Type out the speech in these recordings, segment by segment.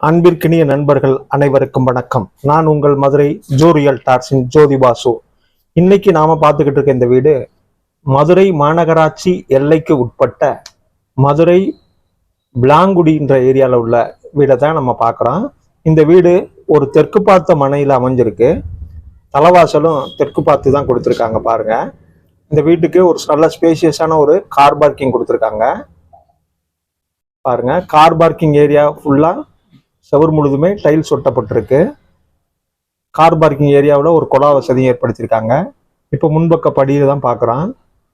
அன்பிற்கினிய நண்பர்கள் அனைவருக்கும் வணக்கம். நான் உங்கள் மதுரை ஜோரியல் டார்ஸின் ஜோதி பாசு. இன்னைக்கு நாம பார்த்துக்கிட்டு இருக்க இந்த வீடு மதுரை மாநகராட்சி எல்லைக்கு உட்பட்ட மதுரை விளாங்குடின்ற ஏரியாவில் உள்ள வீடை தான் நம்ம பார்க்குறோம். இந்த வீடு ஒரு தெற்கு பார்த்த மனையில் அமைஞ்சிருக்கு. தலைவாசலும் தெற்கு பார்த்து தான் கொடுத்துருக்காங்க. பாருங்க, இந்த வீட்டுக்கு ஒரு நல்ல ஸ்பேஷியஸான ஒரு கார் பார்க்கிங் கொடுத்துருக்காங்க. பாருங்க, கார் பார்க்கிங் ஏரியா ஃபுல்லா செவர் முழுதுமே டைல்ஸ் ஒட்டப்பட்டிருக்கு. கார் பார்க்கிங் ஏரியாவில் ஒரு குழா வசதியும் ஏற்படுத்தியிருக்காங்க. இப்போ முன்பக்க படியில் தான் பார்க்குறோம்.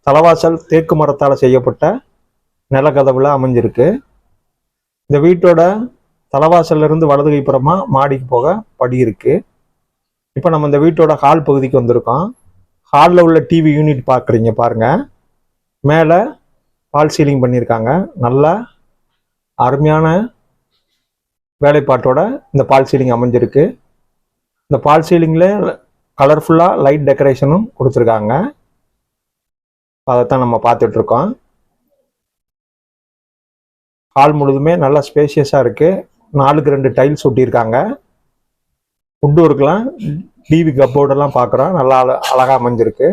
தலைவாசல் தேக்கு மரத்தால் செய்யப்பட்ட நிலக்கதவுல அமைஞ்சிருக்கு. இந்த வீட்டோட தலைவாசல்ல இருந்து வலது கைப்புறமா மாடிக்கு போக படி இருக்கு. இப்போ நம்ம இந்த வீட்டோட ஹால் பகுதிக்கு வந்திருக்கோம். ஹாலில் உள்ள டிவி யூனிட் பார்க்குறீங்க பாருங்க. மேலே பால் சீலிங் பண்ணியிருக்காங்க. நல்லா அருமையான வேலைப்பாட்டோட இந்த பால் சீலிங் அமைஞ்சிருக்கு. இந்த பால் சீலிங்கில் கலர்ஃபுல்லாக லைட் டெக்கரேஷனும் கொடுத்துருக்காங்க. அதைத்தான் நம்ம பார்த்துட்டு இருக்கோம். ஹால் முழுதுமே நல்லா ஸ்பேஷியஸாக இருக்குது. 4க்கு 2 டைல்ஸ் ஒட்டியிருக்காங்க. வுட் ஒர்க்லாம் டிவி கப்போர்டெல்லாம் பார்க்குறோம். நல்லா அழகாக அமைஞ்சிருக்கு.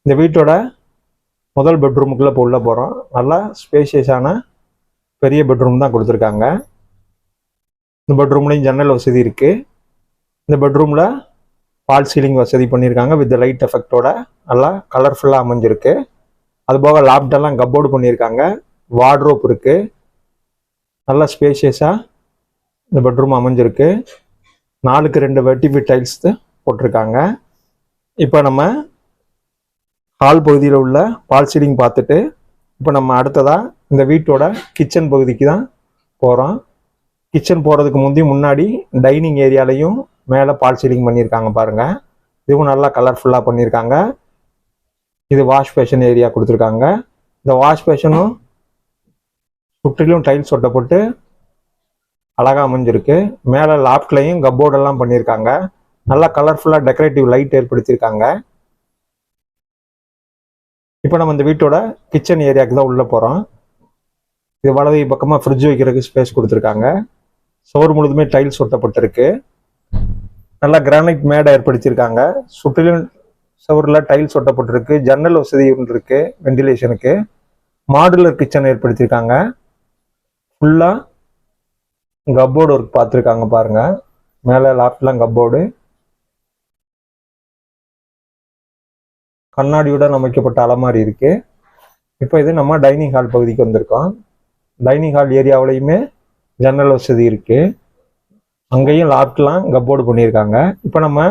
இந்த வீட்டோட முதல் பெட்ரூமுக்குள்ளே இப்போ உள்ளே போகிறோம். நல்லா ஸ்பேஷியஸான பெரிய பெட்ரூம் தான் கொடுத்துருக்காங்க. இந்த பெட்ரூம்லையும் ஜன்னல் வசதி இருக்குது. இந்த பெட்ரூமில் பால் சீலிங் வசதி பண்ணியிருக்காங்க வித் லைட் எஃபெக்டோட. நல்லா கலர்ஃபுல்லாக அமைஞ்சிருக்கு. அதுபோக லாப்டெல்லாம் கப்போர்டு பண்ணியிருக்காங்க. வார்ட்ரோப் இருக்குது. நல்லா ஸ்பேஷியஸாக இந்த பெட்ரூம் அமைஞ்சிருக்கு. 4க்கு 2 வெர்டிஃபை டைல்ஸ் போட்டிருக்காங்க. இப்போ நம்ம ஹால் பகுதியில் உள்ள பால் சீலிங் பார்த்துட்டு இப்போ நம்ம அடுத்ததாக இந்த வீட்டோட கிச்சன் பகுதிக்கு தான் போகிறோம். கிச்சன் போகிறதுக்கு முன்னாடி டைனிங் ஏரியாலையும் மேலே பால் சீலிங் பண்ணியிருக்காங்க பாருங்கள். இதுவும் நல்லா கலர்ஃபுல்லாக பண்ணியிருக்காங்க. இது வாஷ் பேஷன் ஏரியா கொடுத்துருக்காங்க. இந்த வாஷ் பேஷனும் சுற்றிலும் டைல்ஸ் ஒட்டப்பட்டு அழகாக அமைஞ்சிருக்கு. மேலே லாப்ட்லையும் கப்போர்டெல்லாம் பண்ணியிருக்காங்க. நல்லா கலர்ஃபுல்லாக டெக்கரேட்டிவ் லைட் ஏற்படுத்தியிருக்காங்க. இப்போ நம்ம இந்த வீட்டோட கிச்சன் ஏரியாவுக்கு தான் உள்ளே போகிறோம். இது வலது பக்கமாக ஃப்ரிட்ஜ் வைக்கிறதுக்கு ஸ்பேஸ் கொடுத்துருக்காங்க. சுவர் முழுதுமே டைல்ஸ் ஒட்டப்பட்டிருக்கு. நல்லா கிரானைட் மேடை ஏற்படுத்தியிருக்காங்க. சுற்றிலும் சுவரில் டைல்ஸ் ஒட்டப்பட்டிருக்கு. ஜன்னல் வசதி இருக்கு வெண்டிலேஷனுக்கு. Modular kitchen ஏற்படுத்தியிருக்காங்க. ஃபுல்லாக கப்போர்டு ஒர்க் பார்த்துருக்காங்க பாருங்க. மேலே லாப்ட்லாம் கப்போர்டு கண்ணாடியுடன் அமைக்கப்பட்ட அலமாரி இருக்கு. இப்போ இது நம்ம டைனிங் ஹால் பகுதிக்கு வந்திருக்கோம். டைனிங் ஹால் ஏரியாவிலையுமே ஜன்னல் வசதி இருக்கு. அங்கேயும் லாப்ட்லாம் கப்போர்டு பண்ணியிருக்காங்க. இப்போ நம்ம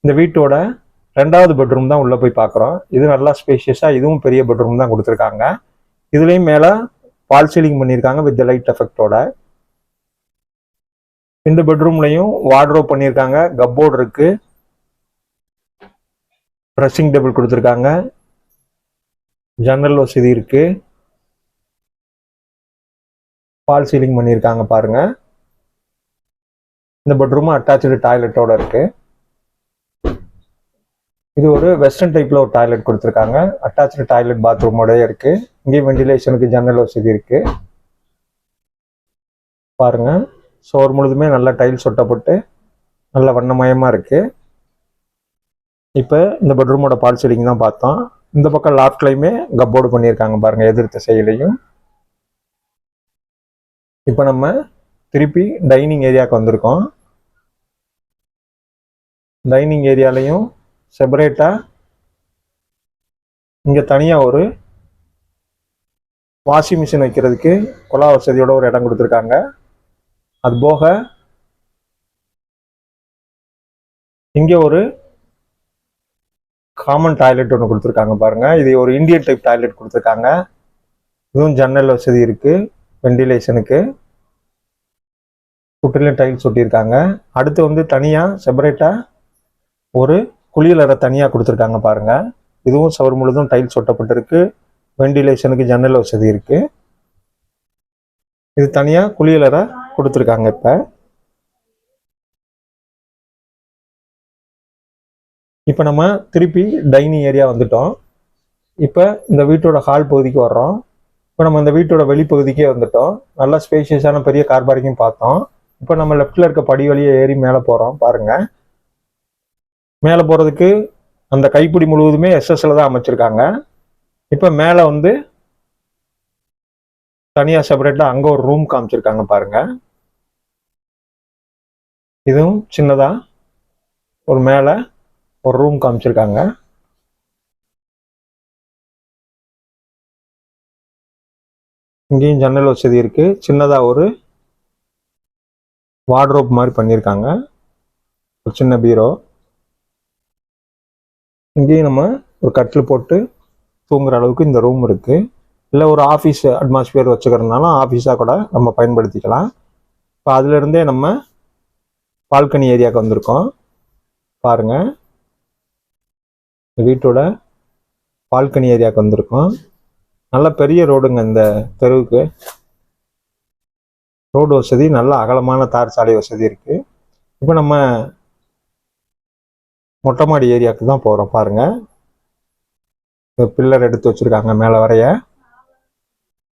இந்த வீட்டோட 2வது பெட்ரூம் தான் உள்ளே போய் பார்க்குறோம். இது நல்லா ஸ்பேஷியஸாக, இதுவும் பெரிய பெட்ரூம் தான் கொடுத்துருக்காங்க. இதுலேயும் மேலே பால் சீலிங் பண்ணியிருக்காங்க வித் லைட் எஃபெக்டோட. இந்த பெட்ரூம்லையும் வார்ட்ரோப் பண்ணியிருக்காங்க. கப்போர்டு இருக்கு. ட்ரெஸ்ஸிங் டேபிள் கொடுத்துருக்காங்க. ஜன்னல் வசதி இருக்கு. பால் சீலிங் பண்ணியிருக்காங்க பாருங்க. இந்த பெட்ரூம் அட்டாச்சு டாய்லெட்டோட இருக்கு. இது ஒரு வெஸ்டர்ன் டைப்ல ஒரு டாய்லெட் கொடுத்துருக்காங்க. அட்டாச்சு டாய்லெட் பாத்ரூமோட இருக்கு. இங்கேயும் வெண்டிலேஷனுக்கு ஜன்னல் வசதி இருக்கு பாருங்க. சோர் முழுதுமே நல்லா டைல்ஸ் ஒட்டப்பட்டு நல்ல வண்ணமயமா இருக்கு. இப்போ இந்த பெட்ரூமோட பால் சீலிங் தான் பார்த்தோம். இந்த பக்கம் லாப்ட்லையுமே கப்போர்டு பண்ணியிருக்காங்க பாருங்க, எதிர் திசையிலையும். இப்போ நம்ம திருப்பி டைனிங் ஏரியாவுக்கு வந்திருக்கோம். டைனிங் ஏரியாலையும் செப்பரேட்டாக இங்கே தனியாக ஒரு வாஷிங் மிஷின் வைக்கிறதுக்கு குழா வசதியோட ஒரு இடம் கொடுத்துருக்காங்க. அது போக இங்கே ஒரு காமன் டாய்லெட் ஒன்று கொடுத்துருக்காங்க பாருங்க. இது ஒரு இந்தியன் டைப் டாய்லெட் கொடுத்துருக்காங்க. இதுவும் ஜன்னல் வசதி இருக்கு வெண்டிலேஷனுக்கு. சுற்றிலும் டைல்ஸ் ஒட்டியிருக்காங்க. அடுத்து வந்து தனியாக செப்பரேட்டாக ஒரு குளியலறை தனியாக கொடுத்துருக்காங்க பாருங்க. இதுவும் சுவர் முழுதும் டைல்ஸ் ஒட்டப்பட்டிருக்கு. வெண்டிலேஷனுக்கு ஜன்னல் வசதி இருக்கு. இது தனியாக குளியலறை கொடுத்துருக்காங்க. இப்போ நம்ம திருப்பி டைனிங் ஏரியா வந்துட்டோம். இப்போ இந்த வீட்டோட ஹால் பகுதிக்கு வர்றோம். இப்போ நம்ம இந்த வீட்டோட வெளிப்பகுதிக்கே வந்துட்டோம். நல்லா ஸ்பேஷியஸான பெரிய கார் பார்க்கிங் பார்த்தோம். இப்போ நம்ம லெஃப்டில் இருக்க படி வழியை ஏறி மேலே போகிறோம். பாருங்கள், மேலே போகிறதுக்கு அந்த கைப்பிடி முழுவதுமே எஸ்எஸ்ல தான் அமைச்சிருக்காங்க. இப்போ மேலே வந்து தனியாக செப்பரேட்டாக அங்கே ஒரு ரூம் காமிச்சிருக்காங்க பாருங்கள். இதுவும் சின்னதாக ஒரு மேலே ஒரு ரூம் காமிச்சிருக்காங்க. இங்கேயும் ஜன்னல் வசதி இருக்கு. சின்னதாக ஒரு வார்ட்ரோப் மாதிரி பண்ணியிருக்காங்க, ஒரு சின்ன பீரோ. இங்கேயும் நம்ம ஒரு கட்டில் போட்டு தூங்குற அளவுக்கு இந்த ரூம் இருக்கு. இல்லை ஒரு ஆஃபீஸ் அட்மாஸ்பியர் வச்சுக்கிறதுனாலும் ஆஃபீஸாக கூட நம்ம பயன்படுத்திக்கலாம். இப்போ அதுலேருந்தே நம்ம பால்கனி ஏரியாவுக்கு வந்திருக்கோம். பாருங்க, வீட்டோட பால்கனி ஏரியாவுக்கு வந்திருக்கோம். நல்ல பெரிய ரோடுங்க. இந்த தெருவுக்கு ரோடு வசதி, நல்ல அகலமான தார் சாலை வசதி இருக்கு. இப்போ நம்ம மொட்டை மாடி ஏரியாவுக்கு தான் போகிறோம். பாருங்க, பில்லர் எடுத்து வச்சிருக்காங்க மேலே வரைய.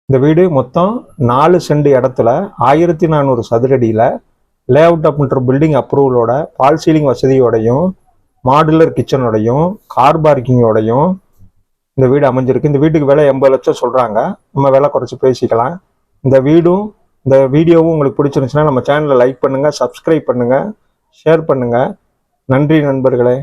இந்த வீடு மொத்தம் 4 சென்ட் இடத்துல 1400 சதுரடியில் லே அவுட் அப்படின்ற பில்டிங் அப்ரூவலோட பால் சீலிங் வசதியோடையும் மாடுலர் கிச்சனோடையும் கார் பார்க்கிங்கோடையும் இந்த வீடு அமைஞ்சிருக்கு. இந்த வீட்டுக்கு விலை 80 லட்சம் சொல்கிறாங்க. நம்ம விலை குறைச்சி பேசிக்கலாம். இந்த வீடியோவும் உங்களுக்கு பிடிச்சிருந்துச்சுன்னா நம்ம சேனலை லைக் பண்ணுங்கள், சப்ஸ்கிரைப் பண்ணுங்கள், ஷேர் பண்ணுங்கள். நன்றி நண்பர்களே.